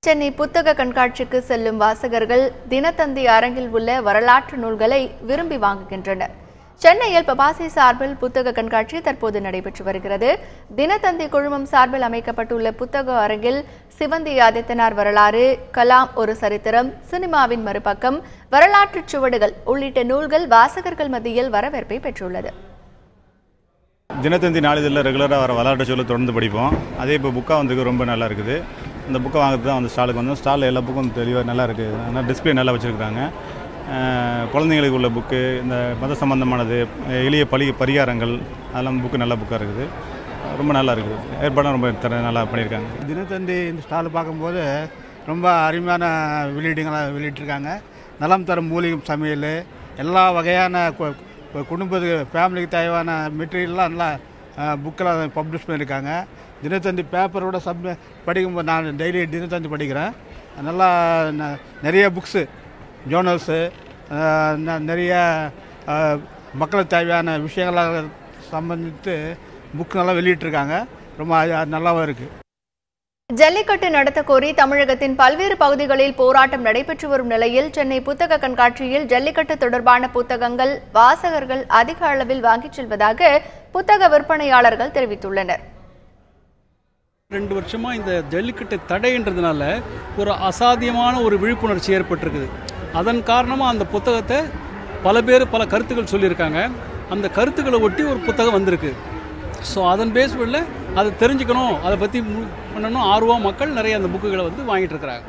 சென்னை புத்தக கண்காட்சிக்கு செல்லும் வாசகர்கள் தினத்தந்தி அரங்கில் உள்ள வரலாற்று நூல்களை விரும்பி வாங்குகின்றனர். சென்னையில் பபாசி சார்பில் புத்தக கண்காட்சி தற்போது நடைபெற்று வருகிறது. தினத்தந்தி குழுமம் சார்பில் அமைக்கப்பட்டுள்ள புத்தக அரங்கில் சிவந்தி ஆதித்தனார் வரலாறு, கலாம் ஒரு சரித்திரம், சினிமாவின் மறுபக்கம், வரலாற்று சுவடுகள் உள்ளிட்ட நூல்கள் வாசகர்கள் மத்தியில் வரவேற்பை பெற்றுள்ளது. தினத்தந்தி நாளிதழில் ரெகுலராக வர வரலாற்று சொல்ல தொடர்ந்து படிப்போம். அதே இப்போ புக்காக வந்து ரொம்ப நல்லா இருக்குது. இந்த புக்கை வாங்குறது தான் வந்து ஸ்டாலுக்கு வந்தோம். ஸ்டாலில் எல்லா புக்கும் தெளிவாக நல்லா இருக்குது. ஆனால் டிஸ்பிளே நல்லா வச்சுருக்காங்க. குழந்தைங்களுக்கு உள்ள புக்கு, இந்த மத சம்பந்தமானது, எளிய பரிகாரங்கள், அதெல்லாம் புக்கு நல்ல புக்காக இருக்குது. ரொம்ப நல்லா இருக்குது. ஏற்பாடும் ரொம்ப நல்லா பண்ணியிருக்காங்க. தினத்தந்தி இந்த ஸ்டால் பார்க்கும்போது ரொம்ப அருமையான வெளியீடுங்களாக வெளியிட்டிருக்காங்க. நலம் தரும் மூலிகை சமையல், எல்லா வகையான குடும்பத்துக்கு ஃபேமிலிக்கு தேவையான மெட்டீரியல்லாம் நல்லா புக்கெல்லாம் பப்ளிஷ் பண்ணியிருக்காங்க. தினத்தந்தி பேப்பரோட படிக்கும்போது நான் டெய்லி தினத்தந்தி படிக்கிறேன். நல்லா நிறைய புக்ஸு, ஜேர்னல்ஸு, நிறைய மக்களுக்கு தேவையான விஷயங்களாக சம்பந்தித்து புக் நல்லா வெளியிட்டிருக்காங்க. ரொம்ப நல்லாவும் இருக்குது. ஜல்லிக்கட்டு நடத்த கோரி தமிழகத்தின் பல்வேறு பகுதிகளில் போராட்டம் நடைபெற்று வரும் நிலையில் சென்னை புத்தக கண்காட்சியில் ஜல்லிக்கட்டு தொடர்பான புத்தகங்கள் வாசகர்கள் அதிக அளவில் வாங்கிச் செல்வதாக புத்தக விற்பனையாளர்கள் தெரிவித்துள்ளனர். 2 வருஷமா இந்த ஜல்லிக்கட்டு தடைன்றதுனால ஒரு அசாத்தியமான ஒரு விழிப்புணர்ச்சி ஏற்பட்டிருக்குது. அதன் காரணமாக அந்த புத்தகத்தை பல பேர் பல கருத்துக்கள் சொல்லியிருக்காங்க. அந்த கருத்துக்களை ஒட்டி ஒரு புத்தகம் வந்திருக்கு. ஸோ அதன் பேஸ்படில் அதை தெரிஞ்சுக்கணும், அதை பற்றி பண்ணணும் ஆர்வம் மக்கள் நிறைய அந்த புக்குகளை வந்து வாங்கிட்டு இருக்கிறாங்க.